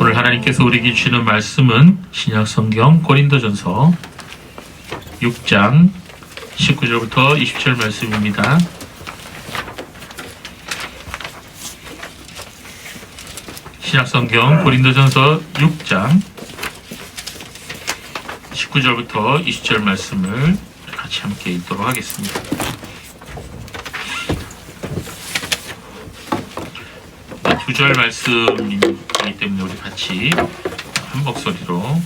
오늘 하나님께서 우리에게 주시는 말씀은 신약성경 고린도전서 6장 19절부터 20절 말씀입니다. 신약성경 고린도전서 6장 19절부터 20절 말씀을 같이 함께 읽도록 하겠습니다. 두 절 말씀이기 때문에 우리 같이 한 목소리로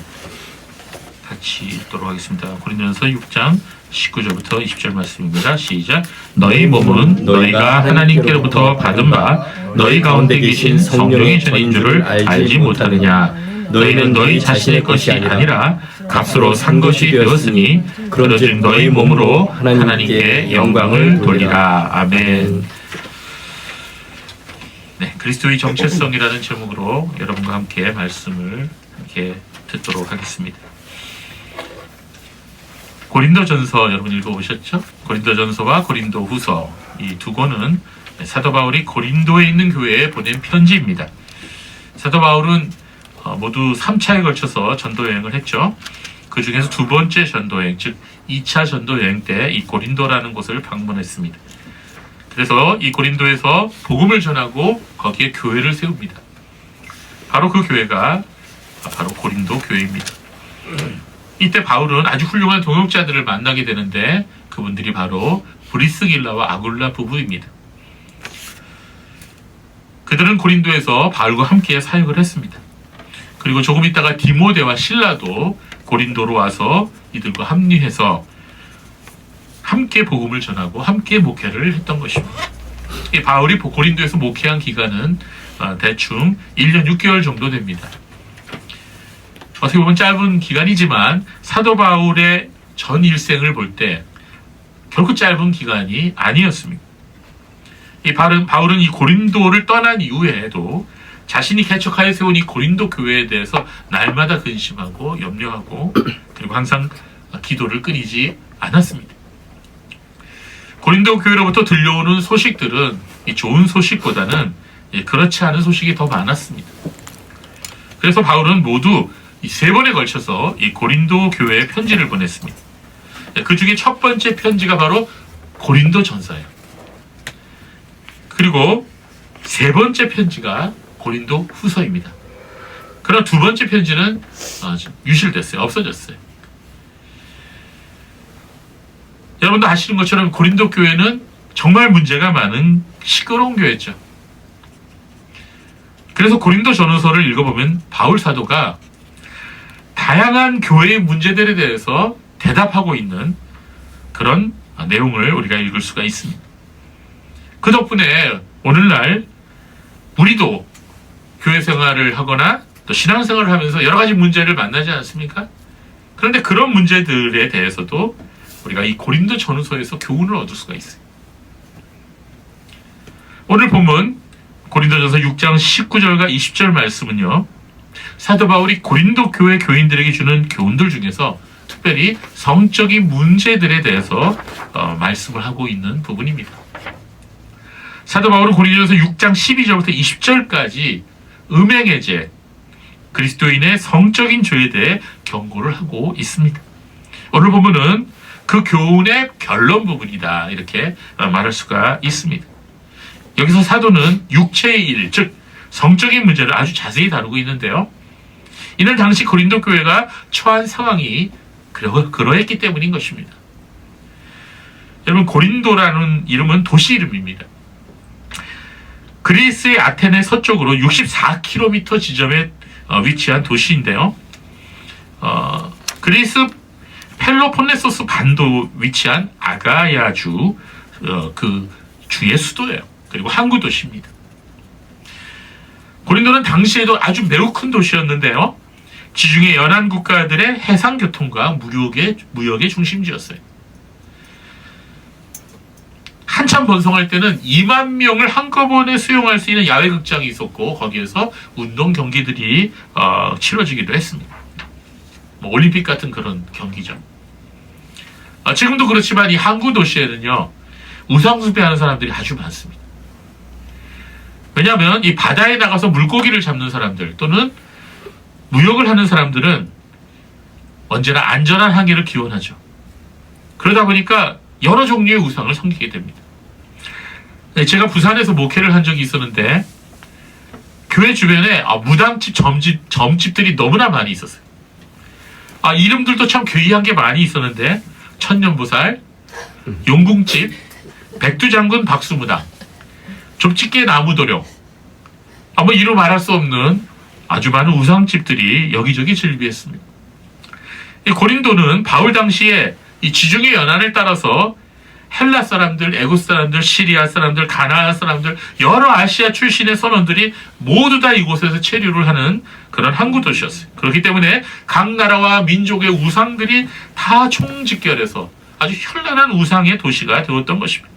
같이 읽도록 하겠습니다. 고린도전서 6장 19절부터 20절 말씀입니다. 시작. 너희 몸은 너희가 하나님께로부터 받은 바 너희 가운데 계신 성령의 전인 줄을 알지 못하느냐. 너희는 너희 자신의 것이 아니라 값으로 산 것이 되었으니 그런즉 너희 몸으로 하나님께 영광을 돌리라. 아멘. 네, 그리스도의 정체성이라는 제목으로 여러분과 함께 말씀을 함께 듣도록 하겠습니다. 고린도전서 여러분 읽어보셨죠? 고린도전서와 고린도후서 이 두 권은 사도 바울이 고린도에 있는 교회에 보낸 편지입니다. 사도 바울은 모두 3차에 걸쳐서 전도여행을 했죠. 그 중에서 두 번째 전도여행, 즉 2차 전도여행 때 이 고린도라는 곳을 방문했습니다. 그래서 이 고린도에서 복음을 전하고 거기에 교회를 세웁니다. 바로 그 교회가 바로 고린도 교회입니다. 이때 바울은 아주 훌륭한 동역자들을 만나게 되는데 그분들이 바로 브리스길라와 아굴라 부부입니다. 그들은 고린도에서 바울과 함께 사역을 했습니다. 그리고 조금 있다가 디모데와 실라도 고린도로 와서 이들과 합류해서 함께 복음을 전하고 함께 목회를 했던 것입니다. 이 바울이 고린도에서 목회한 기간은 대충 1년 6개월 정도 됩니다. 어떻게 보면 짧은 기간이지만 사도 바울의 전 일생을 볼 때 결코 짧은 기간이 아니었습니다. 이 바울은 이 고린도를 떠난 이후에도 자신이 개척하여 세운 이 고린도 교회에 대해서 날마다 근심하고 염려하고 그리고 항상 기도를 끊이지 않았습니다. 고린도 교회로부터 들려오는 소식들은 이 좋은 소식보다는 그렇지 않은 소식이 더 많았습니다. 그래서 바울은 모두 이 3번에 걸쳐서 이 고린도 교회에 편지를 보냈습니다. 그 중에 첫 번째 편지가 바로 고린도 전서예요. 그리고 3번째 편지가 고린도 후서입니다. 그러나 2번째 편지는 유실됐어요. 없어졌어요. 여러분도 아시는 것처럼 고린도 교회는 정말 문제가 많은 시끄러운 교회죠. 그래서 고린도 전후서를 읽어보면 바울 사도가 다양한 교회의 문제들에 대해서 대답하고 있는 그런 내용을 우리가 읽을 수가 있습니다. 그 덕분에 오늘날 우리도 교회 생활을 하거나 또 신앙생활을 하면서 여러 가지 문제를 만나지 않습니까? 그런데 그런 문제들에 대해서도 우리가 이 고린도 전후서에서 교훈을 얻을 수가 있어요. 오늘 본문 고린도전서 6장 19절과 20절 말씀은요. 사도 바울이 고린도 교회 교인들에게 주는 교훈들 중에서 특별히 성적인 문제들에 대해서 말씀을 하고 있는 부분입니다. 사도 바울은 고린도전서 6장 12절부터 20절까지 음행의 죄, 그리스도인의 성적인 죄에 대해 경고를 하고 있습니다. 오늘 본문은 그 교훈의 결론 부분이다 이렇게 말할 수가 있습니다. 여기서 사도는 육체의 일, 즉 성적인 문제를 아주 자세히 다루고 있는데요. 이는 당시 고린도 교회가 처한 상황이 그러했기 때문인 것입니다. 여러분 고린도라는 이름은 도시 이름입니다. 그리스의 아테네 서쪽으로 64km 지점에 위치한 도시인데요. 그리스 펠로폰네소스 반도 위치한 아가야주 그 주의 수도예요. 그리고 항구 도시입니다. 고린도는 당시에도 아주 매우 큰 도시였는데요. 지중해 연안 국가들의 해상 교통과 무역의 중심지였어요. 한참 번성할 때는 2만 명을 한꺼번에 수용할 수 있는 야외 극장이 있었고 거기에서 운동 경기들이 치러지기도 했습니다. 올림픽 같은 그런 경기죠. 지금도 그렇지만 이 항구 도시에는요 우상숭배하는 사람들이 아주 많습니다. 왜냐하면 이 바다에 나가서 물고기를 잡는 사람들 또는 무역을 하는 사람들은 언제나 안전한 항해를 기원하죠. 그러다 보니까 여러 종류의 우상을 섬기게 됩니다. 제가 부산에서 목회를 한 적이 있었는데 교회 주변에 무당집, 점집들이 너무나 많이 있었어요. 이름들도 참 괴이한 게 많이 있었는데 천년보살, 용궁집, 백두장군 박수무당, 족집게 나무도령, 뭐 이루 말할 수 없는 아주 많은 우상집들이 여기저기 즐비했습니다. 이 고린도는 바울 당시에 이 지중해 연안을 따라서 헬라 사람들, 애국 사람들, 시리아 사람들, 가나안 사람들, 여러 아시아 출신의 선원들이 모두 다 이곳에서 체류를 하는 그런 항구 도시였어요. 그렇기 때문에 각 나라와 민족의 우상들이 다 총집결해서 아주 현란한 우상의 도시가 되었던 것입니다.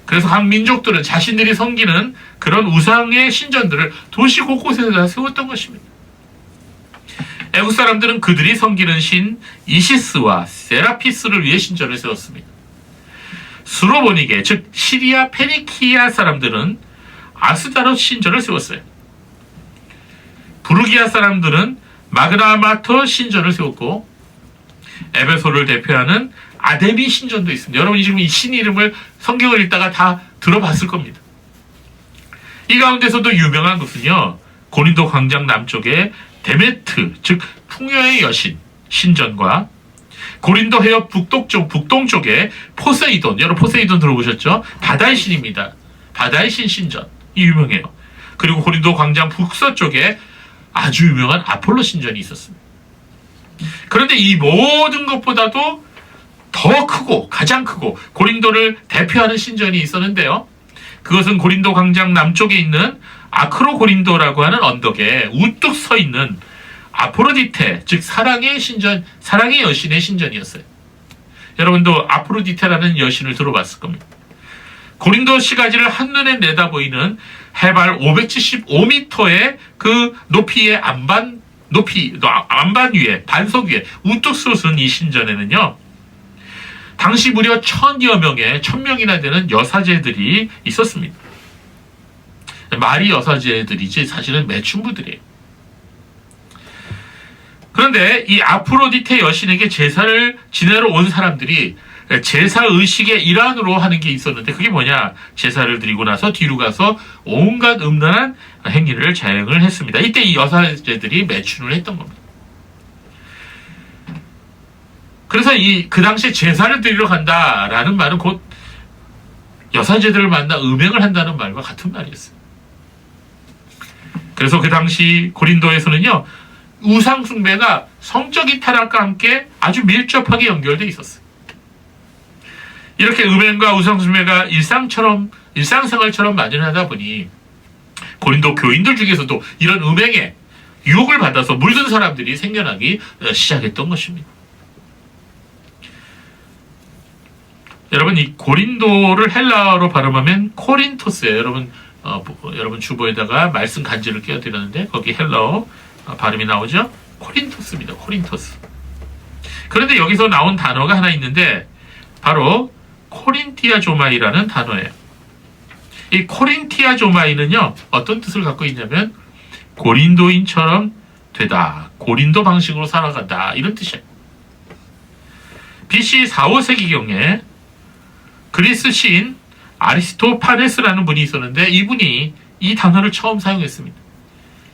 그래서 각 민족들은 자신들이 섬기는 그런 우상의 신전들을 도시 곳곳에다 세웠던 것입니다. 애국 사람들은 그들이 섬기는 신 이시스와 세라피스를 위해 신전을 세웠습니다. 수로보니게, 즉 시리아 페니키아 사람들은 아스다롯 신전을 세웠어요. 부르기아 사람들은 마그나마터 신전을 세웠고, 에베소를 대표하는 아데미 신전도 있습니다. 여러분이 지금 이 신 이름을 성경을 읽다가 다 들어봤을 겁니다. 이 가운데서도 유명한 것은요, 고린도 광장 남쪽에 데메트, 즉 풍요의 여신 신전과 고린도 해협 북동쪽에 포세이돈, 여러분 포세이돈 들어보셨죠? 바다의 신입니다. 바다의 신 신전이 유명해요. 그리고 고린도 광장 북서쪽에 아주 유명한 아폴로 신전이 있었습니다. 그런데 이 모든 것보다도 더 크고 가장 크고 고린도를 대표하는 신전이 있었는데요. 그것은 고린도 광장 남쪽에 있는 아크로 고린도라고 하는 언덕에 우뚝 서 있는 아프로디테, 즉 사랑의 신전, 사랑의 여신의 신전이었어요. 여러분도 아프로디테라는 여신을 들어봤을 겁니다. 고린도 시가지를 한눈에 내다보이는 해발 575m의 그 높이의 안반 위에, 반석 위에 우뚝 솟은 이 신전에는요, 당시 무려 1000명이나 되는 여사제들이 있었습니다. 말이 여사제들이지 사실은 매춘부들이에요. 그런데 이 아프로디테 여신에게 제사를 지내러 온 사람들이 제사 의식의 일환으로 하는 게 있었는데, 그게 뭐냐? 제사를 드리고 나서 뒤로 가서 온갖 음란한 행위를 자행을 했습니다. 이때 이 여사제들이 매춘을 했던 겁니다. 그래서 그 당시에 제사를 드리러 간다라는 말은 곧 여사제들을 만나 음행을 한다는 말과 같은 말이었어요. 그래서 그 당시 고린도에서는요, 우상 숭배가 성적인 타락과 함께 아주 밀접하게 연결되어 있었어요. 이렇게 음행과 우상 숭배가 일상생활처럼 만연하다 보니 고린도 교인들 중에서도 이런 음행에 유혹을 받아서 물든 사람들이 생겨나기 시작했던 것입니다. 여러분, 이 고린도를 헬라어로 발음하면 코린토스예요. 여러분 주보에다가 말씀 간지를 끼워드렸는데 거기 헬라어 발음이 나오죠? 코린토스입니다. 코린토스. 그런데 여기서 나온 단어가 하나 있는데 바로 코린티아조마이라는 단어예요. 이 코린티아조마이는요, 어떤 뜻을 갖고 있냐면 고린도인처럼 되다, 고린도 방식으로 살아간다, 이런 뜻이에요. BC 4, 5세기경에 그리스 시인 아리스토파네스라는 분이 있었는데 이분이 이 단어를 처음 사용했습니다.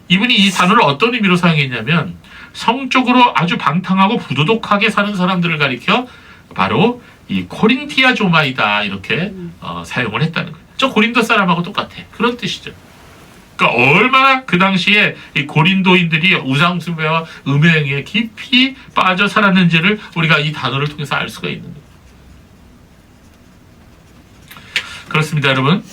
이분이 이 단어를 어떤 의미로 사용했냐면 성적으로 아주 방탕하고 부도덕하게 사는 사람들을 가리켜 바로 이 코린티아조마이다, 이렇게 사용을 했다는 거예요. 저 고린도 사람하고 똑같아, 그런 뜻이죠. 그러니까 얼마나 그 당시에 이 고린도인들이 우상숭배와 음행에 깊이 빠져 살았는지를 우리가 이 단어를 통해서 알 수가 있는 거예요. 그렇습니다, 여러분.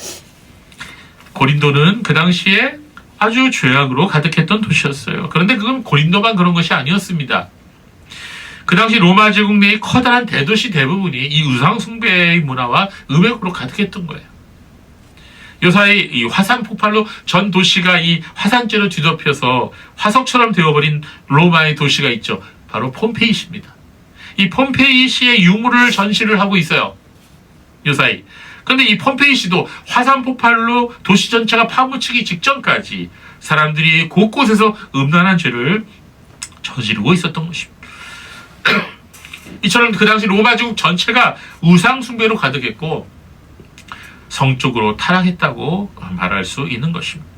고린도는 그 당시에 아주 죄악으로 가득했던 도시였어요. 그런데 그건 고린도만 그런 것이 아니었습니다. 그 당시 로마 제국 내의 커다란 대도시 대부분이 이 우상 숭배의 문화와 음행으로 가득했던 거예요. 요사이 이 화산 폭발로 전 도시가 이 화산재로 뒤덮여서 화석처럼 되어버린 로마의 도시가 있죠. 바로 폼페이시입니다. 이 폼페이시의 유물을 전시를 하고 있어요, 요사이. 그런데 이 폼페이시도 화산 폭발로 도시 전체가 파묻히기 직전까지 사람들이 곳곳에서 음란한 죄를 저지르고 있었던 것입니다. 이처럼 그 당시 로마 제국 전체가 우상 숭배로 가득했고 성적으로 타락했다고 말할 수 있는 것입니다.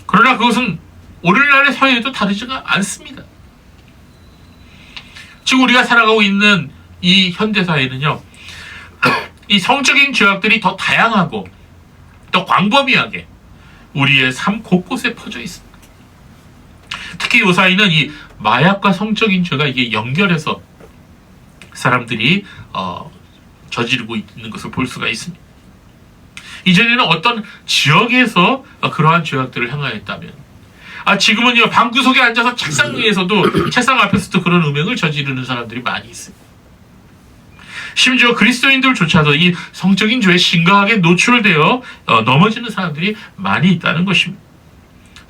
그러나 그것은 오늘날의 사회에도 다르지가 않습니다. 지금 우리가 살아가고 있는 이 현대사회는요, 이 성적인 죄악들이 더 다양하고 더 광범위하게 우리의 삶 곳곳에 퍼져 있습니다. 특히 요사이는 이 마약과 성적인 죄가 이게 연결해서 사람들이 저지르고 있는 것을 볼 수가 있습니다. 이전에는 어떤 지역에서 그러한 죄악들을 행하였다면, 지금은요, 방구석에 앉아서 책상 위에서도, 책상 앞에서도 그런 음행을 저지르는 사람들이 많이 있습니다. 심지어 그리스도인들조차도 이 성적인 죄에 심각하게 노출되어 넘어지는 사람들이 많이 있다는 것입니다.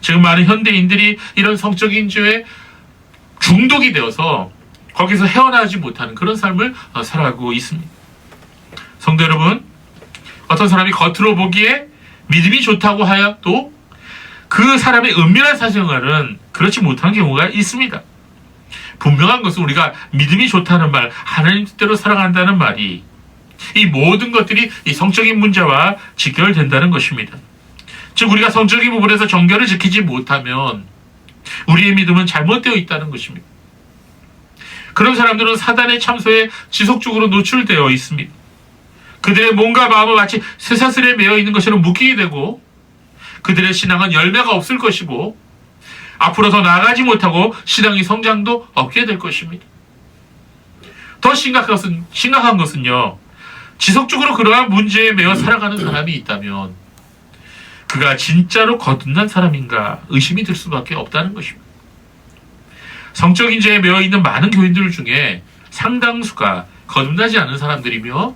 지금 많은 현대인들이 이런 성적인 죄에 중독이 되어서 거기서 헤어나지 못하는 그런 삶을 살아가고 있습니다. 성도 여러분, 어떤 사람이 겉으로 보기에 믿음이 좋다고 하여도 그 사람의 은밀한 사생활은 그렇지 못한 경우가 있습니다. 분명한 것은 우리가 믿음이 좋다는 말, 하나님 뜻대로 살아간다는 말이 이 모든 것들이 이 성적인 문제와 직결된다는 것입니다. 즉 우리가 성적인 부분에서 정결을 지키지 못하면 우리의 믿음은 잘못되어 있다는 것입니다. 그런 사람들은 사단의 참소에 지속적으로 노출되어 있습니다. 그들의 몸과 마음은 마치 쇠사슬에 매여 있는 것처럼 묶이게 되고 그들의 신앙은 열매가 없을 것이고 앞으로 더 나아가지 못하고 신앙의 성장도 없게 될 것입니다. 더 심각한 것은요, 지속적으로 그러한 문제에 매여 살아가는 사람이 있다면 그가 진짜로 거듭난 사람인가 의심이 들 수밖에 없다는 것입니다. 성적인 죄에 매여 있는 많은 교인들 중에 상당수가 거듭나지 않은 사람들이며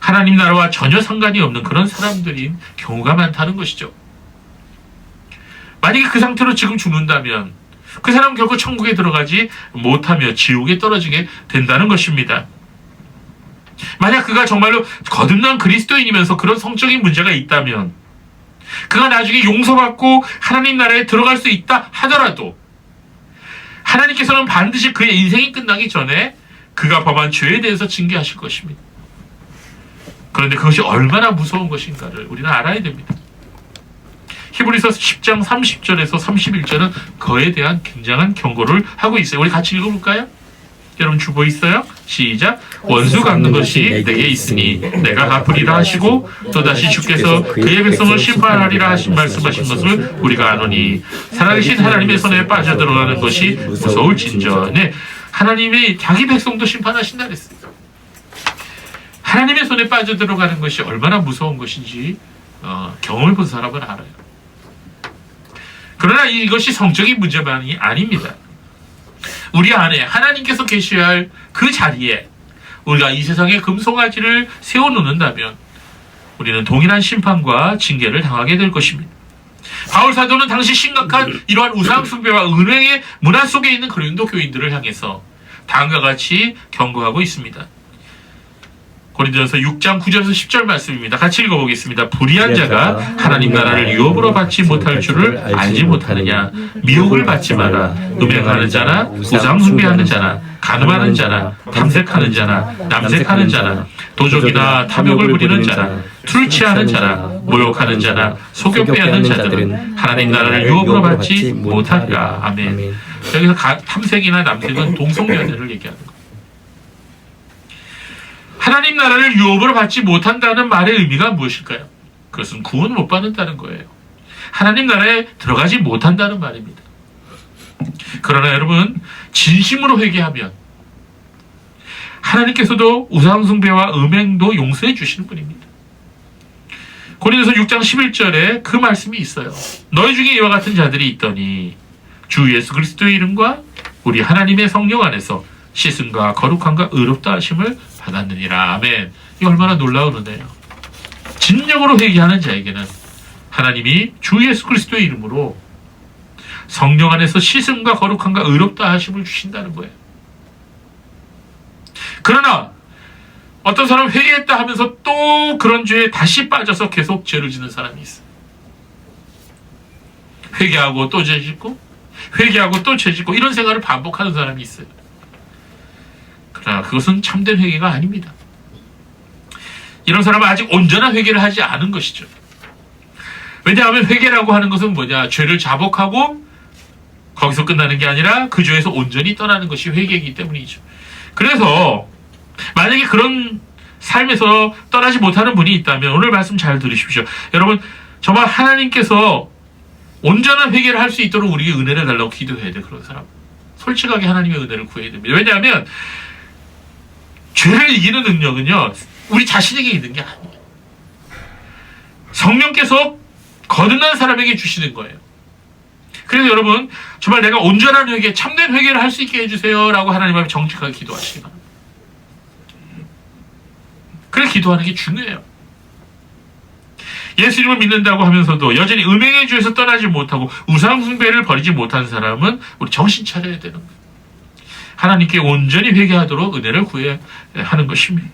하나님 나라와 전혀 상관이 없는 그런 사람들인 경우가 많다는 것이죠. 만약에 그 상태로 지금 죽는다면 그 사람은 결국 천국에 들어가지 못하며 지옥에 떨어지게 된다는 것입니다. 만약 그가 정말로 거듭난 그리스도인이면서 그런 성적인 문제가 있다면 그가 나중에 용서받고 하나님 나라에 들어갈 수 있다 하더라도 하나님께서는 반드시 그의 인생이 끝나기 전에 그가 범한 죄에 대해서 징계하실 것입니다. 그런데 그것이 얼마나 무서운 것인가를 우리는 알아야 됩니다. 히브리서 10장 30절에서 31절은 그에 대한 굉장한 경고를 하고 있어요. 우리 같이 읽어볼까요? 여러분 주보 있어요? 시작. 원수 갚는 것이 내게 있으니 내가 갚으리라 하시고 또다시 주께서 그의 백성을 심판하리라 하신 말씀하신 것을 우리가 아노니 살아계신 하나님의 손에 빠져들어가는 것이 무서울진저. 네, 하나님이 자기 백성도 심판하신다 그랬어요. 하나님의 손에 빠져들어가는 것이 얼마나 무서운 것인지 경험을 본 사람은 알아요. 그러나 이것이 성적인 문제만이 아닙니다. 우리 안에 하나님께서 계셔야 할 그 자리에 우리가 이 세상에 금송아지를 세워놓는다면 우리는 동일한 심판과 징계를 당하게 될 것입니다. 바울 사도는 당시 심각한 이러한 우상 숭배와 은행의 문화 속에 있는 고린도 교인들을 향해서 다음과 같이 경고하고 있습니다. 고린도전서 6장 9절에서 10절 말씀입니다. 같이 읽어보겠습니다. 불의한 자가 하나님 나라를 유업으로 받지 못할 줄을 알지 못하느냐. 미혹을 받지 마라. 음행하는 자나 우상 숭배하는 자나 간음하는 자나 탐색하는 자나 남색하는 자나 도적이나 탐욕을 부리는 자나 술취하는 자나 모욕하는 자나 속여 빼앗는 자들은 하나님 나라를 유업으로 받지 못하리라. 아멘. 여기서 탐색이나 남색은 동성연애를 얘기하는 겁니다. 하나님 나라를 유업으로 받지 못한다는 말의 의미가 무엇일까요? 그것은 구원 못 받는다는 거예요. 하나님 나라에 들어가지 못한다는 말입니다. 그러나 여러분, 진심으로 회개하면 하나님께서도 우상숭배와 음행도 용서해 주시는 분입니다. 고린도서 6장 11절에 그 말씀이 있어요. 너희 중에 이와 같은 자들이 있더니 주 예수 그리스도의 이름과 우리 하나님의 성령 안에서 씻음과 거룩함과 의롭다 하심을 받았느니라. 아멘. 이 얼마나 놀라운 은혜예요. 진정으로 회개하는 자에게는 하나님이 주 예수 그리스도의 이름으로 성령 안에서 씻음과 거룩함과 의롭다 하심을 주신다는 거예요. 그러나 어떤 사람은 회개했다 하면서 또 그런 죄에 다시 빠져서 계속 죄를 짓는 사람이 있어요. 회개하고 또 죄 짓고 회개하고 또 죄 짓고 이런 생활을 반복하는 사람이 있어요. 그러나 그것은 참된 회개가 아닙니다. 이런 사람은 아직 온전한 회개를 하지 않은 것이죠. 왜냐하면 회개라고 하는 것은 뭐냐? 죄를 자복하고 거기서 끝나는 게 아니라 그 죄에서 온전히 떠나는 것이 회개이기 때문이죠. 그래서 만약에 그런 삶에서 떠나지 못하는 분이 있다면 오늘 말씀 잘 들으십시오. 여러분, 정말 하나님께서 온전한 회개를 할 수 있도록 우리에게 은혜를 달라고 기도해야 돼요. 그런 사람. 솔직하게 하나님의 은혜를 구해야 됩니다. 왜냐하면 죄를 이기는 능력은요, 우리 자신에게 있는 게 아니에요. 성령께서 거듭난 사람에게 주시는 거예요. 그래서 여러분, 정말 내가 온전한 회개, 참된 회개를 할 수 있게 해주세요 라고 하나님 앞에 정직하게 기도하시기 바랍니다. 그래 기도하는 게 중요해요. 예수님을 믿는다고 하면서도 여전히 음행의 죄에서 떠나지 못하고 우상 숭배를 버리지 못한 사람은 우리 정신 차려야 되는 거예요. 하나님께 온전히 회개하도록 은혜를 구해야 하는 것입니다.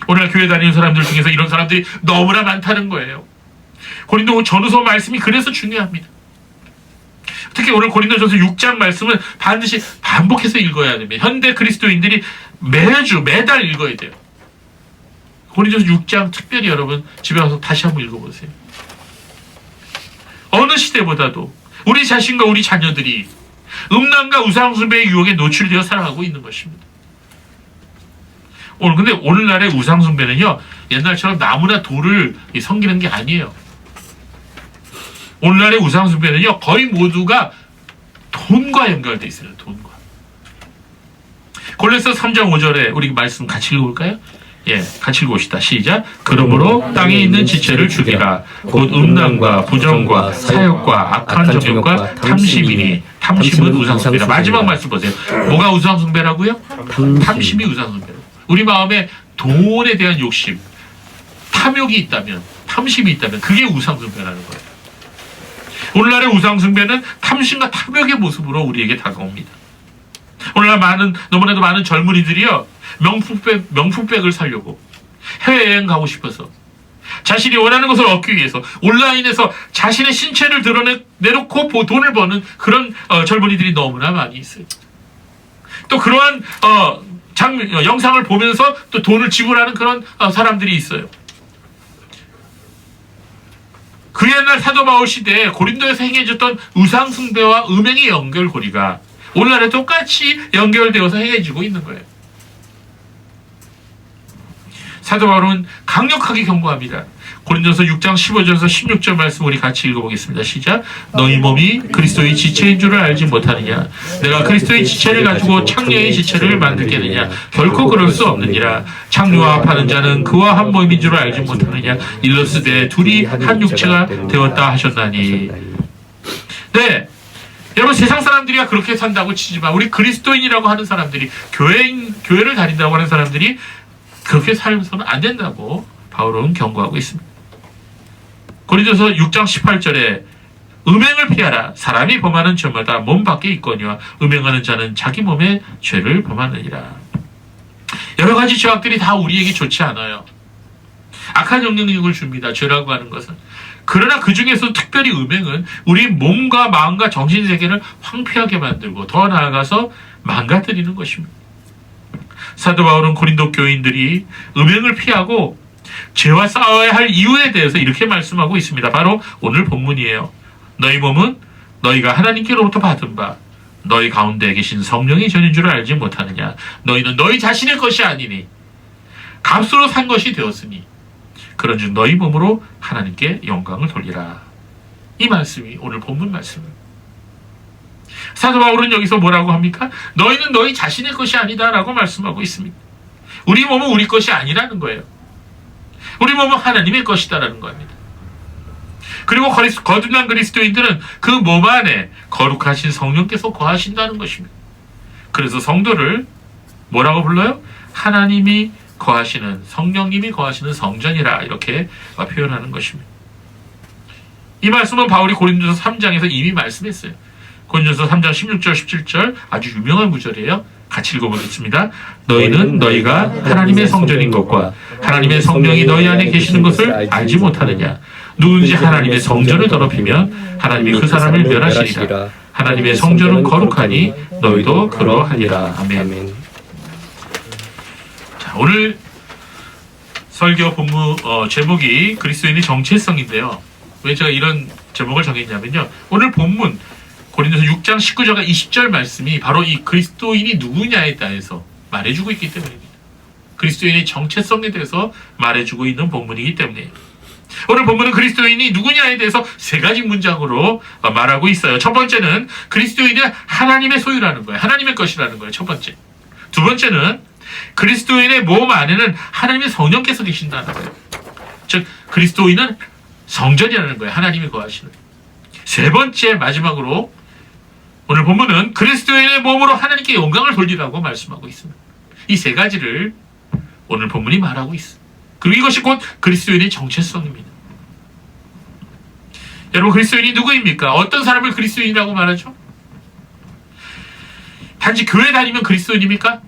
오늘 교회 다니는 사람들 중에서 이런 사람들이 너무나 많다는 거예요. 고린도 전후서 말씀이 그래서 중요합니다. 특히 오늘 고린도전서 6장 말씀은 반드시 반복해서 읽어야 됩니다. 현대 그리스도인들이 매달 읽어야 돼요. 고린도전서 6장 특별히 여러분 집에 가서 다시 한번 읽어보세요. 어느 시대보다도 우리 자신과 우리 자녀들이 음란과 우상숭배의 유혹에 노출되어 살아가고 있는 것입니다. 근데 오늘날의 우상숭배는요, 옛날처럼 나무나 돌을 섬기는 게 아니에요. 오늘날의 우상숭배는요, 거의 모두가 돈과 연결되어 있어요. 돈과. 골로새 3장 5절에 우리 말씀 같이 읽어볼까요? 예, 같이 읽어봅시다. 시작. 그러므로 땅에 있는 지체를 죽이라. 곧 음란과 부정과 사욕과 악한 정욕과 탐심이니. 탐심은 우상숭배라. 마지막 말씀 보세요. 뭐가 우상숭배라고요? 탐심이 우상숭배라고. 우리 마음에 돈에 대한 욕심, 탐욕이 있다면, 탐심이 있다면 그게 우상숭배라는 거예요. 오늘날의 우상숭배는 탐심과 탐욕의 모습으로 우리에게 다가옵니다. 오늘날 너무나도 많은 젊은이들이요, 명품백을 사려고 해외여행 가고 싶어서 자신이 원하는 것을 얻기 위해서 온라인에서 자신의 신체를 내놓고 돈을 버는 그런 젊은이들이 너무나 많이 있어요. 또 그러한 영상을 보면서 또 돈을 지불하는 그런 사람들이 있어요. 그 옛날 사도 바울 시대에 고린도에서 행해졌던 우상숭배와 음행의 연결고리가 오늘날에 똑같이 연결되어서 행해지고 있는 거예요. 사도 바울은 강력하게 경고합니다. 고린도서 6장 15절에서 16절 말씀 우리 같이 읽어보겠습니다. 시작. 너희 몸이 그리스도의 지체인 줄을 알지 못하느냐? 내가 그리스도의 지체를 가지고 창녀의 지체를 만들겠느냐? 결코 그럴 수 없느니라. 창녀와 합하는 자는 그와 한 몸인 줄을 알지 못하느냐? 일러스되 둘이 한 육체가 되었다 하셨나니. 네, 여러분, 세상 사람들이야 그렇게 산다고 치지만 우리 그리스도인이라고 하는 사람들이, 교회를 다닌다고 하는 사람들이 그렇게 살면서는 안 된다고 바울은 경고하고 있습니다. 고린도서 6장 18절에 음행을 피하라. 사람이 범하는 죄마다 몸 밖에 있거니와 음행하는 자는 자기 몸에 죄를 범하느니라. 여러 가지 죄악들이 다 우리에게 좋지 않아요. 악한 영향력을 줍니다. 죄라고 하는 것은. 그러나 그 중에서 특별히 음행은 우리 몸과 마음과 정신세계를 황폐하게 만들고 더 나아가서 망가뜨리는 것입니다. 사도 바울은 고린도 교인들이 음행을 피하고 죄와 싸워야 할 이유에 대해서 이렇게 말씀하고 있습니다. 바로 오늘 본문이에요. 너희 몸은 너희가 하나님께로부터 받은 바 너희 가운데 계신 성령이 전인 줄을 알지 못하느냐? 너희는 너희 자신의 것이 아니니 값으로 산 것이 되었으니 그런즉 너희 몸으로 하나님께 영광을 돌리라. 이 말씀이 오늘 본문 말씀입니다. 사도 바울은 여기서 뭐라고 합니까? 너희는 너희 자신의 것이 아니다 라고 말씀하고 있습니다. 우리 몸은 우리 것이 아니라는 거예요. 우리 몸은 하나님의 것이다라는 겁니다. 그리고 거듭난 그리스도인들은 그 몸 안에 거룩하신 성령께서 거하신다는 것입니다. 그래서 성도를 뭐라고 불러요? 하나님이 거하시는, 성령님이 거하시는 성전이라 이렇게 표현하는 것입니다. 이 말씀은 바울이 고린도서 3장에서 이미 말씀했어요. 고린도서 3장 16절 17절 아주 유명한 구절이에요. 같이 읽어보겠습니다. 너희는 너희가 하나님의 성전인 것과 하나님의 성령이 너희 안에 계시는 것을 알지 못하느냐? 누군지 하나님의 성전을 더럽히면 하나님이 그 사람을 멸하시리라. 하나님의 성전은 거룩하니 너희도 그러하니라. 아멘. 자, 오늘 설교 본문 제목이 그리스도인의 정체성인데요. 왜 제가 이런 제목을 정했냐면요, 오늘 본문 고린도서 6장 19절과 20절 말씀이 바로 이 그리스도인이 누구냐에 대해서 말해주고 있기 때문입니다. 그리스도인의 정체성에 대해서 말해주고 있는 본문이기 때문에 오늘 본문은 그리스도인이 누구냐에 대해서 세 가지 문장으로 말하고 있어요. 첫 번째는 그리스도인은 하나님의 소유라는 거예요. 하나님의 것이라는 거예요. 첫 번째. 두 번째는 그리스도인의 몸 안에는 하나님의 성령께서 계신다는 거예요. 즉 그리스도인은 성전이라는 거예요. 하나님이 거하시는. 세 번째, 마지막으로 오늘 본문은 그리스도인의 몸으로 하나님께 영광을 돌리라고 말씀하고 있습니다. 이 세 가지를 오늘 본문이 말하고 있습니다. 그리고 이것이 곧 그리스도인의 정체성입니다. 여러분, 그리스도인이 누구입니까? 어떤 사람을 그리스도인이라고 말하죠? 단지 교회 다니면 그리스도인입니까?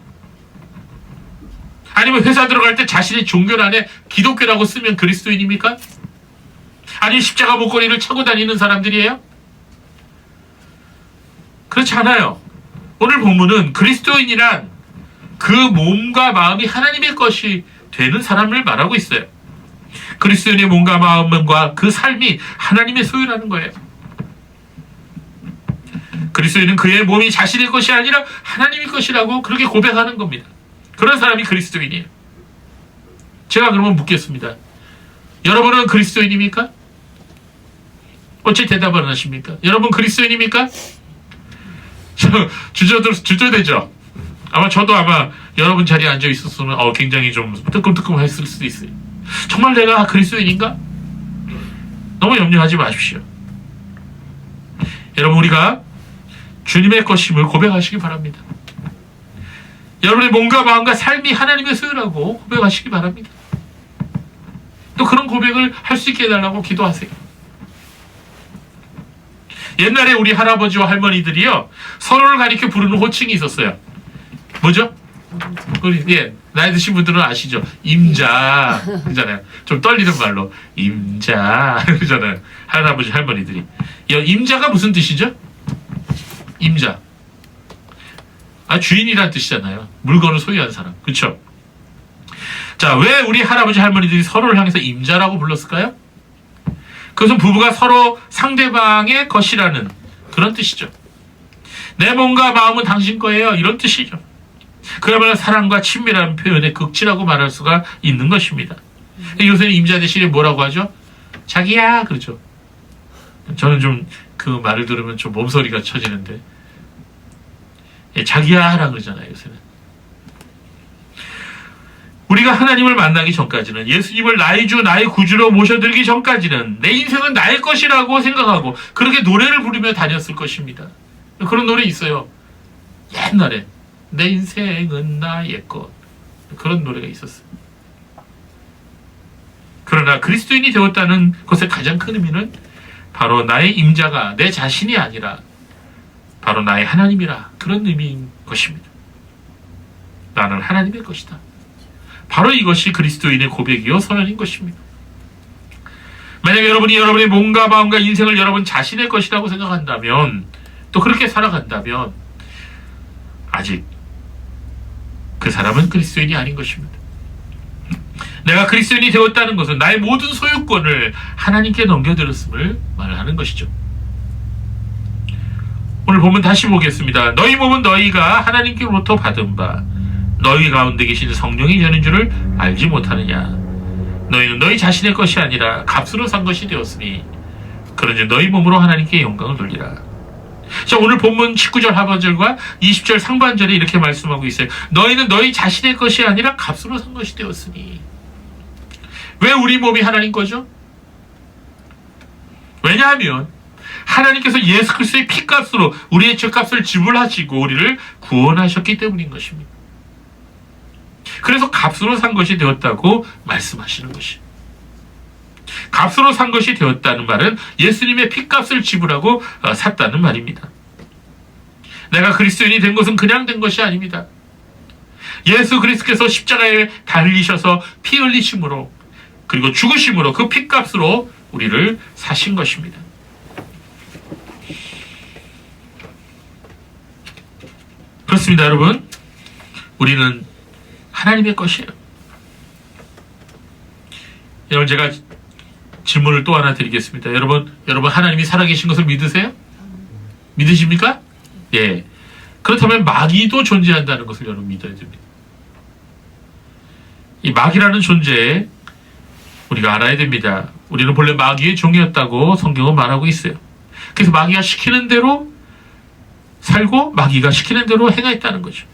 아니면 회사 들어갈 때 자신의 종교 안에 기독교라고 쓰면 그리스도인입니까? 아니면 십자가 목걸이를 차고 다니는 사람들이에요? 그렇지 않아요. 오늘 본문은 그리스도인이란 그 몸과 마음이 하나님의 것이 되는 사람을 말하고 있어요. 그리스도인의 몸과 마음과 그 삶이 하나님의 소유라는 거예요. 그리스도인은 그의 몸이 자신의 것이 아니라 하나님의 것이라고 그렇게 고백하는 겁니다. 그런 사람이 그리스도인이에요. 제가 그러면 묻겠습니다. 여러분은 그리스도인입니까? 어째 대답을 안 하십니까? 여러분 그리스도인입니까? 주저되죠? 저도 아마 여러분 자리에 앉아 있었으면 굉장히 좀 뜨끔뜨끔했을 수도 있어요. 정말 내가 그리스도인인가? 너무 염려하지 마십시오. 여러분, 우리가 주님의 것임을 고백하시기 바랍니다. 여러분의 몸과 마음과 삶이 하나님의 소유라고 고백하시기 바랍니다. 또 그런 고백을 할 수 있게 해달라고 기도하세요. 옛날에 우리 할아버지와 할머니들이요, 서로를 가리켜 부르는 호칭이 있었어요. 뭐죠? 나이 드신 분들은 아시죠? 임자 그러잖아요. 좀 떨리는 말로 임자 그러잖아요. 할아버지 할머니들이. 임자가 무슨 뜻이죠? 임자, 주인이란 뜻이잖아요. 물건을 소유한 사람. 그렇죠? 자, 왜 우리 할아버지 할머니들이 서로를 향해서 임자라고 불렀을까요? 그것은 부부가 서로 상대방의 것이라는 그런 뜻이죠. 내 몸과 마음은 당신 거예요, 이런 뜻이죠. 그야말로 사랑과 친밀한 표현의 극치라고 말할 수가 있는 것입니다. 요새는 임자 대신에 뭐라고 하죠? 자기야, 그렇죠. 저는 좀 그 말을 들으면 좀 몸소리가 쳐지는데, 자기야 라 그러잖아요, 요새는. 우리가 하나님을 만나기 전까지는, 예수님을 나의 주, 나의 구주로 모셔드리기 전까지는 내 인생은 나의 것이라고 생각하고 그렇게 노래를 부르며 다녔을 것입니다. 그런 노래 있어요. 옛날에 내 인생은 나의 것, 그런 노래가 있었어요. 그러나 그리스도인이 되었다는 것의 가장 큰 의미는 바로 나의 임자가 내 자신이 아니라 바로 나의 하나님이라, 그런 의미인 것입니다. 나는 하나님의 것이다. 바로 이것이 그리스도인의 고백이요 선언인 것입니다. 만약 여러분이 여러분의 몸과 마음과 인생을 여러분 자신의 것이라고 생각한다면, 또 그렇게 살아간다면 아직 그 사람은 그리스도인이 아닌 것입니다. 내가 그리스도인이 되었다는 것은 나의 모든 소유권을 하나님께 넘겨드렸음을 말하는 것이죠. 오늘 본문 다시 보겠습니다. 너희 몸은 너희가 하나님께로부터 받은 바 너희 가운데 계신 성령이 되는 줄을 알지 못하느냐. 너희는 너희 자신의 것이 아니라 값으로 산 것이 되었으니 그런즉 너희 몸으로 하나님께 영광을 돌리라. 자, 오늘 본문 19절 하반절과 20절 상반절에 이렇게 말씀하고 있어요. 너희는 너희 자신의 것이 아니라 값으로 산 것이 되었으니. 왜 우리 몸이 하나님 거죠? 왜냐하면 하나님께서 예수 그리스도의 피값으로 우리의 죄값을 지불하시고 우리를 구원하셨기 때문인 것입니다. 그래서 값으로 산 것이 되었다고 말씀하시는 것이. 값으로 산 것이 되었다는 말은 예수님의 피값을 지불하고 샀다는 말입니다. 내가 그리스도인이 된 것은 그냥 된 것이 아닙니다. 예수 그리스도께서 십자가에 달리셔서 피 흘리심으로, 그리고 죽으심으로, 그 피값으로 우리를 사신 것입니다. 그렇습니다, 여러분. 우리는 하나님의 것이에요. 여러분, 제가 질문을 또 하나 드리겠습니다. 여러분 하나님이 살아계신 것을 믿으세요? 믿으십니까? 예. 그렇다면 마귀도 존재한다는 것을 여러분 믿어야 됩니다. 이 마귀라는 존재 우리가 알아야 됩니다. 우리는 본래 마귀의 종이었다고 성경은 말하고 있어요. 그래서 마귀가 시키는 대로 살고 마귀가 시키는 대로 행했다는 거죠.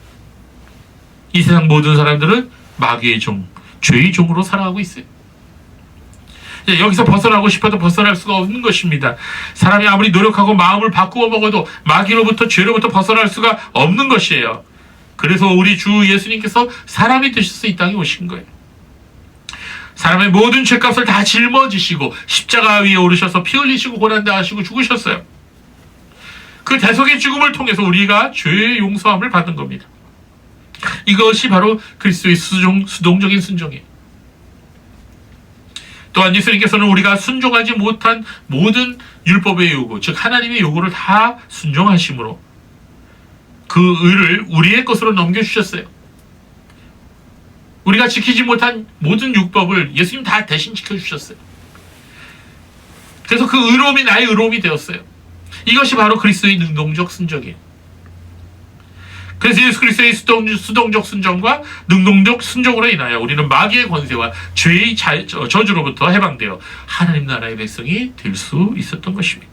이 세상 모든 사람들은 마귀의 종, 죄의 종으로 살아가고 있어요. 여기서 벗어나고 싶어도 벗어날 수가 없는 것입니다. 사람이 아무리 노력하고 마음을 바꾸어 먹어도 마귀로부터, 죄로부터 벗어날 수가 없는 것이에요. 그래서 우리 주 예수님께서 사람이 되셔서 이 땅에 오신 거예요. 사람의 모든 죄값을 다 짊어지시고 십자가 위에 오르셔서 피 흘리시고 고난당하시고 죽으셨어요. 그 대속의 죽음을 통해서 우리가 죄의 용서함을 받은 겁니다. 이것이 바로 그리스도의 수동적인 순종이에요. 또한 예수님께서는 우리가 순종하지 못한 모든 율법의 요구, 즉 하나님의 요구를 다 순종하심으로 그 의를 우리의 것으로 넘겨주셨어요. 우리가 지키지 못한 모든 율법을 예수님 다 대신 지켜주셨어요. 그래서 그 의로움이 나의 의로움이 되었어요. 이것이 바로 그리스도의 능동적 순종이에요. 그래서 예수 그리스도의 수동적 순종과 능동적 순종으로 인하여 우리는 마귀의 권세와 죄의 저주로부터 해방되어 하나님 나라의 백성이 될 수 있었던 것입니다.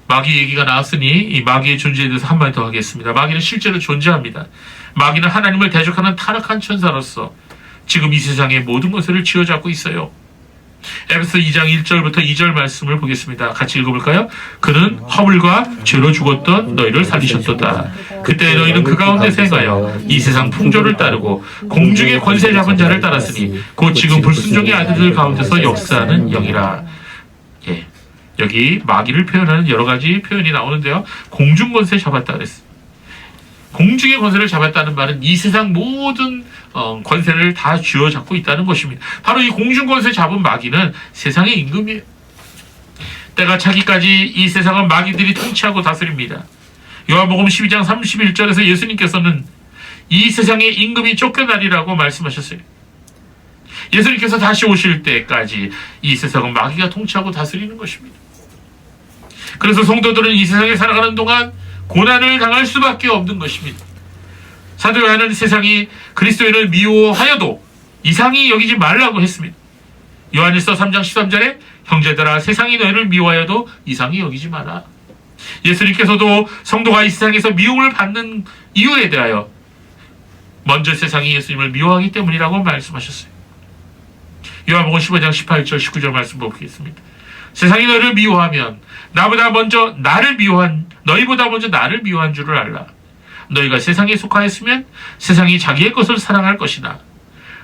마귀 얘기가 나왔으니 이 마귀의 존재에 대해서 한마디 더 하겠습니다. 마귀는 실제로 존재합니다. 마귀는 하나님을 대적하는 타락한 천사로서 지금 이 세상의 모든 것을 쥐어잡고 있어요. 에베소 2장 1절부터 2절 말씀을 보겠습니다. 같이 읽어볼까요? 그는 허물과 죄로 죽었던 너희를 살리셨도다. 그때 너희는 그 가운데서 행하여 이 세상 풍조를 따르고 공중의 권세 잡은 자를 따랐으니 곧 지금 불순종의 아들들 가운데서 역사하는 영이라. 예, 여기 마귀를 표현하는 여러 가지 표현이 나오는데요. 공중 권세 잡았다 그랬어요. 공중의 권세를 잡았다는 말은 이 세상 모든 권세를 다 쥐어잡고 있다는 것입니다. 바로 이 공중 권세 잡은 마귀는 세상의 임금이에요. 때가 차기까지 이 세상은 마귀들이 통치하고 다스립니다. 요한복음 12장 31절에서 예수님께서는 이 세상의 임금이 쫓겨나리라고 말씀하셨어요. 예수님께서 다시 오실 때까지 이 세상은 마귀가 통치하고 다스리는 것입니다. 그래서 성도들은 이 세상에 살아가는 동안 고난을 당할 수밖에 없는 것입니다. 사도 요한은 세상이 그리스도인을 미워하여도 이상히 여기지 말라고 했습니다. 요한일서 3장 13절에 형제들아 세상이 너희를 미워하여도 이상히 여기지 마라. 예수님께서도 성도가 이 세상에서 미움을 받는 이유에 대하여 먼저 세상이 예수님을 미워하기 때문이라고 말씀하셨어요. 요한복음 15장 18절 19절 말씀 보겠습니다. 세상이 너희를 미워하면 너희보다 먼저 나를 미워한 줄을 알라. 너희가 세상에 속하였으면 세상이 자기의 것을 사랑할 것이나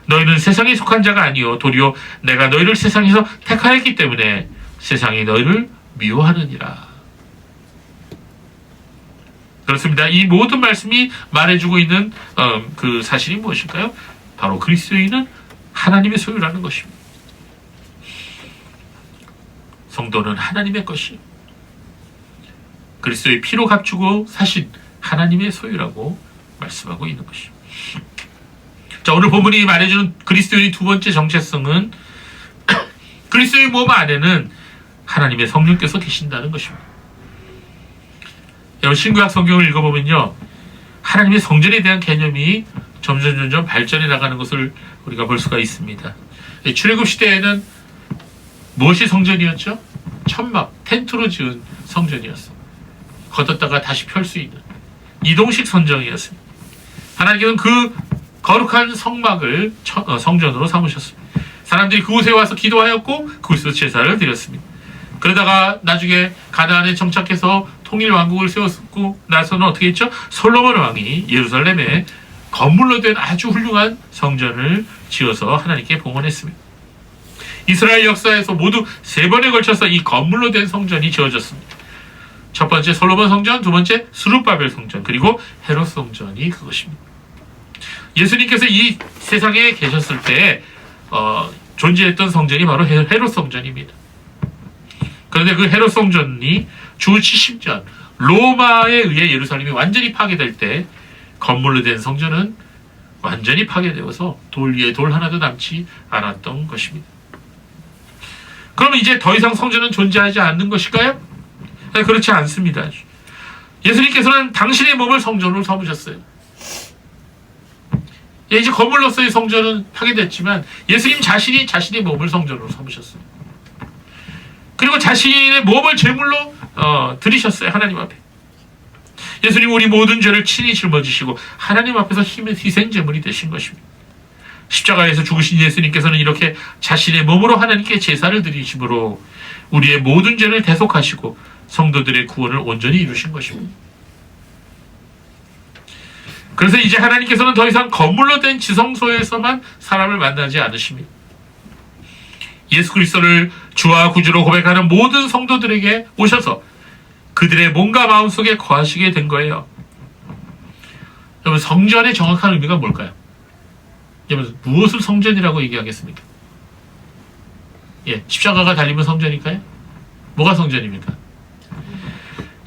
너희는 세상에 속한 자가 아니요 도리어 내가 너희를 세상에서 택하였기 때문에 세상이 너희를 미워하느니라. 그렇습니다. 이 모든 말씀이 말해주고 있는 그 사실이 무엇일까요? 바로 그리스도인은 하나님의 소유라는 것입니다. 성도는 하나님의 것이요 그리스도의 피로 값주고 사신 하나님의 소유라고 말씀하고 있는 것이죠. 자, 오늘 본문이 말해주는 그리스도인의 두 번째 정체성은 그리스도의 몸 안에는 하나님의 성령께서 계신다는 것입니다. 여러분 신구약 성경을 읽어보면요, 하나님의 성전에 대한 개념이 점점 발전해 나가는 것을 우리가 볼 수가 있습니다. 출애굽 시대에는 무엇이 성전이었죠? 천막, 텐트로 지은 성전이었어. 걷었다가 다시 펼 수 있는 이동식 성전이었습니다. 하나님께서는 그 거룩한 성막을 성전으로 삼으셨습니다. 사람들이 그곳에 와서 기도하였고 그곳에서 제사를 드렸습니다. 그러다가 나중에 가나안에 정착해서 통일 왕국을 세웠고 나서는 어떻게 했죠? 솔로몬 왕이 예루살렘에 건물로 된 아주 훌륭한 성전을 지어서 하나님께 봉헌했습니다. 이스라엘 역사에서 모두 3번에 걸쳐서 이 건물로 된 성전이 지어졌습니다. 첫 번째 솔로몬 성전, 두 번째 스룹바벨 성전, 그리고 헤롯 성전이 그것입니다. 예수님께서 이 세상에 계셨을 때 존재했던 성전이 바로 헤롯 성전입니다. 그런데 그 헤롯 성전이 주 70년 로마에 의해 예루살렘이 완전히 파괴될 때 건물로 된 성전은 완전히 파괴되어서 돌 위에 돌 하나도 남지 않았던 것입니다. 그러면 이제 더 이상 성전은 존재하지 않는 것일까요? 네, 그렇지 않습니다. 예수님께서는 당신의 몸을 성전으로 삼으셨어요. 이제 건물로서의 성전은 파괴됐지만 예수님 자신이 자신의 몸을 성전으로 삼으셨어요. 그리고 자신의 몸을 제물로 드리셨어요. 하나님 앞에. 예수님 우리 모든 죄를 친히 짊어지시고 하나님 앞에서 희생 제물이 되신 것입니다. 십자가에서 죽으신 예수님께서는 이렇게 자신의 몸으로 하나님께 제사를 드리심으로 우리의 모든 죄를 대속하시고 성도들의 구원을 온전히 이루신 것입니다. 그래서 이제 하나님께서는 더 이상 건물로 된 지성소에서만 사람을 만나지 않으십니다. 예수 그리스도를 주와 구주로 고백하는 모든 성도들에게 오셔서 그들의 몸과 마음속에 거하시게 된 거예요. 여러분, 성전의 정확한 의미가 뭘까요? 여러분, 무엇을 성전이라고 얘기하겠습니까? 예, 십자가가 달리면 성전일까요? 뭐가 성전입니까?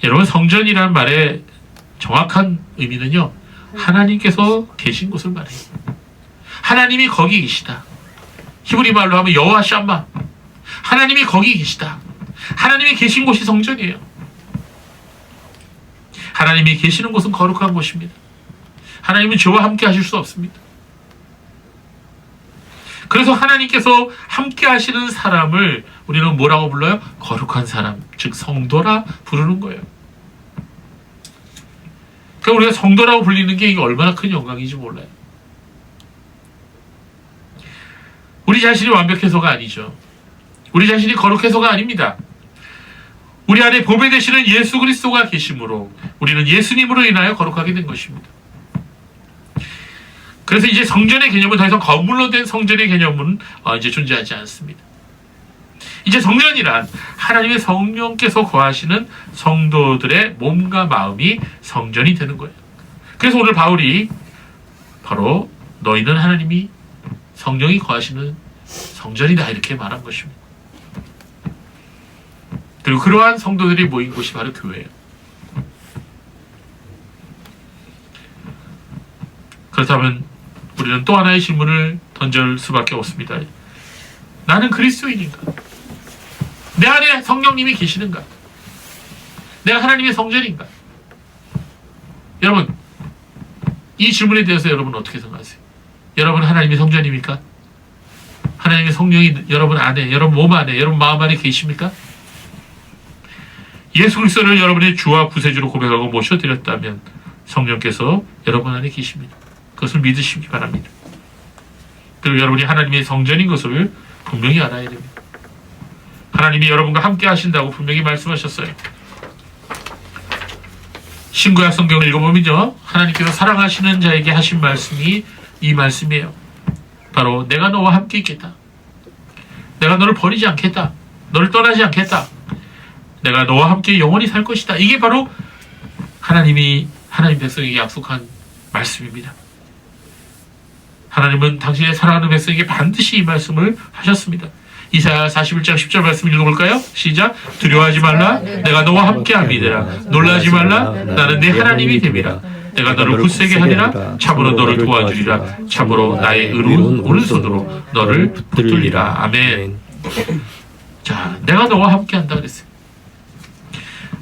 여러분, 성전이라는 말의 정확한 의미는요, 하나님께서 계신 곳을 말해요. 하나님이 거기 계시다. 히브리 말로 하면 여호와 샴마. 하나님이 거기 계시다. 하나님이 계신 곳이 성전이에요. 하나님이 계시는 곳은 거룩한 곳입니다. 하나님은 저와 함께 하실 수 없습니다. 그래서 하나님께서 함께 하시는 사람을 우리는 뭐라고 불러요? 거룩한 사람, 즉 성도라 부르는 거예요. 그러니까 우리가 성도라고 불리는 게 이게 얼마나 큰 영광인지 몰라요. 우리 자신이 완벽해서가 아니죠. 우리 자신이 거룩해서가 아닙니다. 우리 안에 보배 되시는 예수 그리스도가 계심으로 우리는 예수님으로 인하여 거룩하게 된 것입니다. 그래서 이제 성전의 개념은 더 이상 건물로 된 성전의 개념은 이제 존재하지 않습니다. 이제 성전이란 하나님의 성령께서 거하시는 성도들의 몸과 마음이 성전이 되는 거예요. 그래서 오늘 바울이 바로 너희는 하나님이 성령이 거하시는 성전이다 이렇게 말한 것입니다. 그리고 그러한 성도들이 모인 곳이 바로 교회예요. 그렇다면 우리는 또 하나의 질문을 던질 수밖에 없습니다. 나는 그리스도인인가? 내 안에 성령님이 계시는가? 내가 하나님의 성전인가? 여러분, 이 질문에 대해서 여러분 어떻게 생각하세요? 여러분 하나님의 성전입니까? 하나님의 성령이 여러분 안에, 여러분 몸 안에, 여러분 마음 안에 계십니까? 예수 그리스도를 여러분의 주와 구세주로 고백하고 모셔드렸다면 성령께서 여러분 안에 계십니다. 그것을 믿으시기 바랍니다. 그리고 여러분이 하나님의 성전인 것을 분명히 알아야 됩니다. 하나님이 여러분과 함께 하신다고 분명히 말씀하셨어요. 신구약 성경을 읽어보면요, 하나님께서 사랑하시는 자에게 하신 말씀이 이 말씀이에요. 바로 내가 너와 함께 있겠다. 내가 너를 버리지 않겠다. 너를 떠나지 않겠다. 내가 너와 함께 영원히 살 것이다. 이게 바로 하나님 백성에게 약속한 말씀입니다. 하나님은 당신의 사랑하는 백성에게 반드시 이 말씀을 하셨습니다. 이사야 41장 10절 말씀 읽어볼까요? 시작. 두려워하지 말라. 내가 너와 함께함이니라. 놀라지 말라. 나는 내 하나님이 됨이라. 내가 너를 굳세게 하리라. 참으로 너를 도와주리라. 참으로 나의 의로운 오른손으로 너를 붙들리라. 아멘. 자, 내가 너와 함께한다 그랬어요.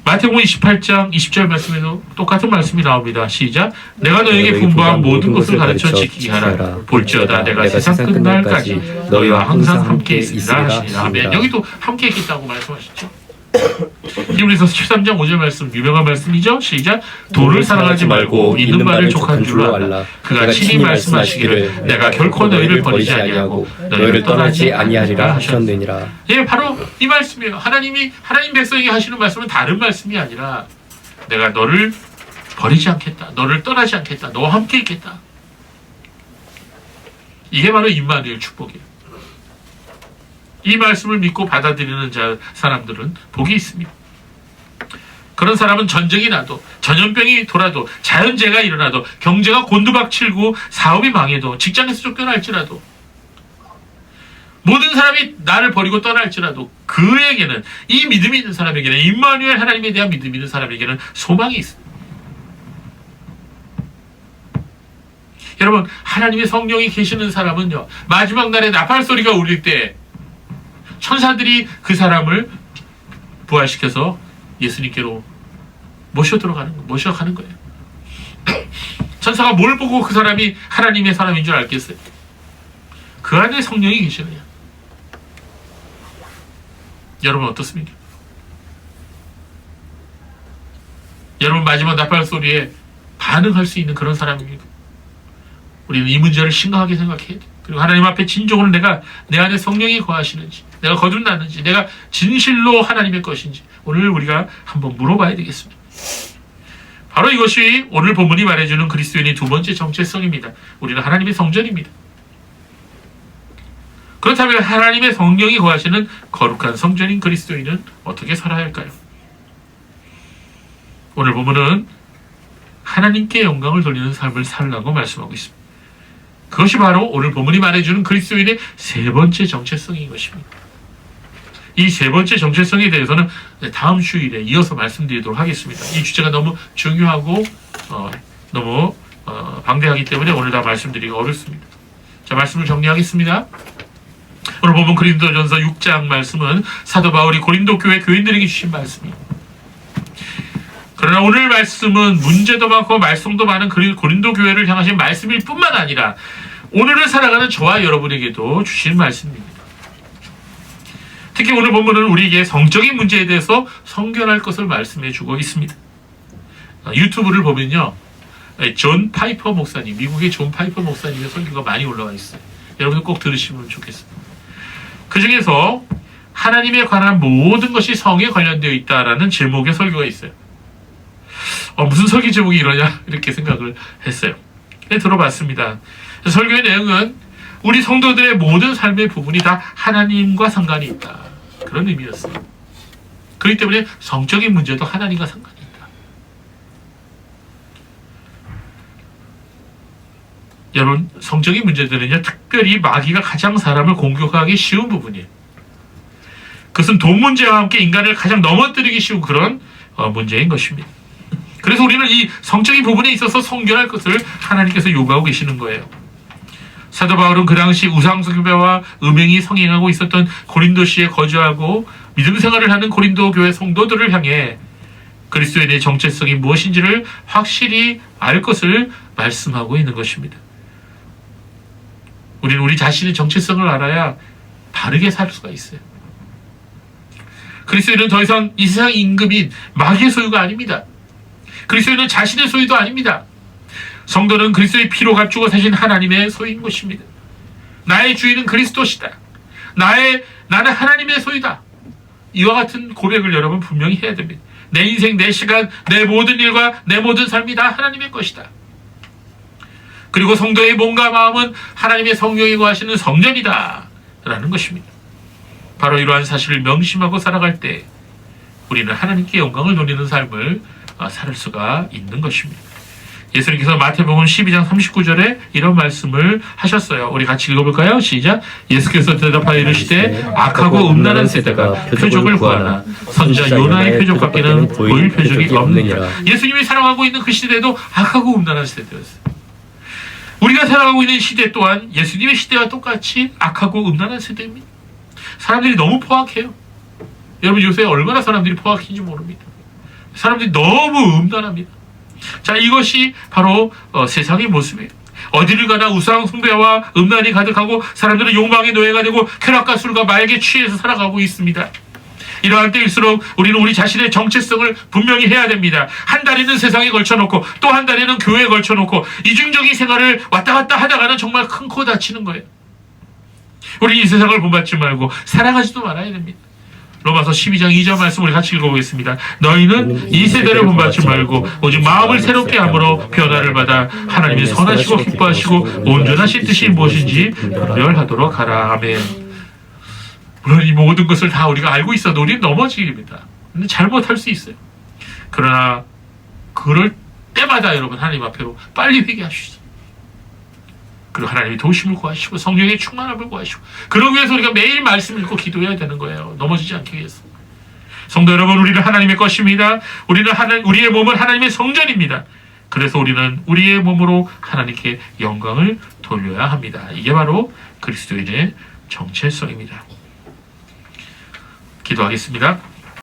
마태복음 28장 20절 말씀에도 똑같은 말씀이 나옵니다. 시작. 내가 너에게 분부한 모든 것을 가르쳐 지키게 하라. 볼지어다 내가 세상 끝날까지 너희와 항상 함께 있으리라 하시니라. 아멘. 여기도 함께 있겠다고 말씀하셨죠. 히브리서 13장 5절 말씀, 유명한 말씀이죠. 시작. 돈을 사랑하지 말고 있는 말을 족한 줄로 알라. 그가 친히 말씀하시기를 내가 결코 너희를 버리지 아니하고 너희를 떠나지 아니하리라 하셨느니라. 예, 바로 이 말씀이에요. 하나님 백성에게 하시는 말씀은 다른 말씀이 아니라 내가 너를 버리지 않겠다. 너를 떠나지 않겠다. 너와 함께 있겠다. 이게 바로 임마누엘 축복이에요. 이 말씀을 믿고 받아들이는 사람들은 복이 있습니다. 그런 사람은 전쟁이 나도, 전염병이 돌아도, 자연재해가 일어나도, 경제가 곤두박질고 사업이 망해도, 직장에서 쫓겨날지라도 모든 사람이 나를 버리고 떠날지라도 그에게는, 이 믿음이 있는 사람에게는, 임마누엘 하나님에 대한 믿음이 있는 사람에게는 소망이 있습니다. 여러분, 하나님의 성령이 계시는 사람은요, 마지막 날에 나팔 소리가 울릴 때 천사들이 그 사람을 부활시켜서 예수님께로 모셔가는 거예요. 천사가 뭘 보고 그 사람이 하나님의 사람인 줄 알겠어요? 그 안에 성령이 계시느냐? 여러분 어떻습니까? 여러분 마지막 나팔 소리에 반응할 수 있는 그런 사람입니까? 우리는 이 문제를 심각하게 생각해야 돼. 그리고 하나님 앞에 진정으로 내가 내 안에 성령이 거하시는지, 내가 거듭났는지, 내가 진실로 하나님의 것인지 오늘 우리가 한번 물어봐야 되겠습니다. 바로 이것이 오늘 본문이 말해주는 그리스도인의 두 번째 정체성입니다. 우리는 하나님의 성전입니다. 그렇다면 하나님의 성령이 거하시는 거룩한 성전인 그리스도인은 어떻게 살아야 할까요? 오늘 본문은 하나님께 영광을 돌리는 삶을 살라고 말씀하고 있습니다. 그것이 바로 오늘 본문이 말해주는 그리스도인의 세 번째 정체성인 것입니다. 이 세 번째 정체성에 대해서는 다음 주일에 이어서 말씀드리도록 하겠습니다. 이 주제가 너무 중요하고 너무 방대하기 때문에 오늘 다 말씀드리기가 어렵습니다. 자, 말씀을 정리하겠습니다. 오늘 본문 고린도전서 6장 말씀은 사도 바울이 고린도 교회 교인들에게 주신 말씀입니다. 그러나 오늘 말씀은 문제도 많고 말썽도 많은 고린도 교회를 향하신 말씀일 뿐만 아니라 오늘을 살아가는 저와 여러분에게도 주신 말씀입니다. 특히 오늘 본문은 우리에게 성적인 문제에 대해서 성결할 것을 말씀해 주고 있습니다. 유튜브를 보면요, 존 파이퍼 목사님, 미국의 존 파이퍼 목사님의 설교가 많이 올라와 있어요. 여러분들 꼭 들으시면 좋겠습니다. 그 중에서 하나님에 관한 모든 것이 성에 관련되어 있다라는 제목의 설교가 있어요. 무슨 설교 제목이 이러냐 이렇게 생각을 했어요. 들어봤습니다. 설교의 내용은 우리 성도들의 모든 삶의 부분이 다 하나님과 상관이 있다, 그런 의미였어요. 그렇기 때문에 성적인 문제도 하나님과 상관이 있다. 여러분, 성적인 문제들은요, 특별히 마귀가 가장 사람을 공격하기 쉬운 부분이에요. 그것은 돈 문제와 함께 인간을 가장 넘어뜨리기 쉬운 그런 문제인 것입니다. 그래서 우리는 이 성적인 부분에 있어서 성결할 것을 하나님께서 요구하고 계시는 거예요. 사도 바울은 그 당시 우상숭배와 음행이 성행하고 있었던 고린도시에 거주하고 믿음 생활을 하는 고린도 교회 성도들을 향해 그리스도인의 정체성이 무엇인지를 확실히 알 것을 말씀하고 있는 것입니다. 우리는 우리 자신의 정체성을 알아야 바르게 살 수가 있어요. 그리스도인은 더 이상 이 세상 임금인 마귀의 소유가 아닙니다. 그리스도인은 자신의 소유도 아닙니다. 성도는 그리스도의 피로 값주고 사신 하나님의 소유인 것입니다. 나의 주인은 그리스도시다. 나는 하나님의 소유다. 이와 같은 고백을 여러분 분명히 해야 됩니다. 내 인생, 내 시간, 내 모든 일과 내 모든 삶이 다 하나님의 것이다. 그리고 성도의 몸과 마음은 하나님의 성령이 거하시는 성전이다 라는 것입니다. 바로 이러한 사실을 명심하고 살아갈 때 우리는 하나님께 영광을 돌리는 삶을 살 수가 있는 것입니다. 예수님께서 마태복음 12장 39절에 이런 말씀을 하셨어요. 우리 같이 읽어볼까요? 시작. 예수께서 대답하여 이르시되 악하고 음란한 세대가 표적을 구하나 선지자 요나의 표적밖에는 보일 표적이 없느니라. 예수님이 살아가고 있는 그 시대도 악하고 음란한 세대였어요. 우리가 살아가고 있는 시대 또한 예수님의 시대와 똑같이 악하고 음란한 세대입니다. 사람들이 너무 포악해요. 여러분, 요새 얼마나 사람들이 포악한지 모릅니다. 사람들이 너무 음란합니다. 자, 이것이 바로 세상의 모습이에요. 어디를 가나 우상 숭배와 음란이 가득하고 사람들은 욕망의 노예가 되고 쾌락과 술과 마약에 취해서 살아가고 있습니다. 이러한 때일수록 우리는 우리 자신의 정체성을 분명히 해야 됩니다. 한 다리는 세상에 걸쳐놓고 또 한 다리는 교회에 걸쳐놓고 이중적인 생활을 왔다 갔다 하다가는 정말 큰 코 다치는 거예요. 우리 이 세상을 본받지 말고 사랑하지도 말아야 됩니다. 로마서 12장 2절 말씀 우리 같이 읽어보겠습니다. 너희는 이 세대를 본받지 말고 오직 마음을 새롭게 함으로 변화를 받아 하나님이 선하시고 기뻐하시고 온전하신 뜻이 무엇인지 분별하도록 하라. 아멘. 물론 이 모든 것을 다 우리가 알고 있어도 우리는 넘어지입니다. 근데 잘못할 수 있어요. 그러나 그럴 때마다 여러분 하나님 앞으로 빨리 회개하시죠. 그리고 하나님의 도우심을 구하시고 성령의 충만함을 구하시고, 그러기 위해서 우리가 매일 말씀 읽고 기도해야 되는 거예요. 넘어지지 않기 위해서. 성도 여러분, 우리는 하나님의 것입니다. 우리의 몸은 하나님의 성전입니다. 그래서 우리는 우리의 몸으로 하나님께 영광을 돌려야 합니다. 이게 바로 그리스도인의 정체성입니다. 기도하겠습니다.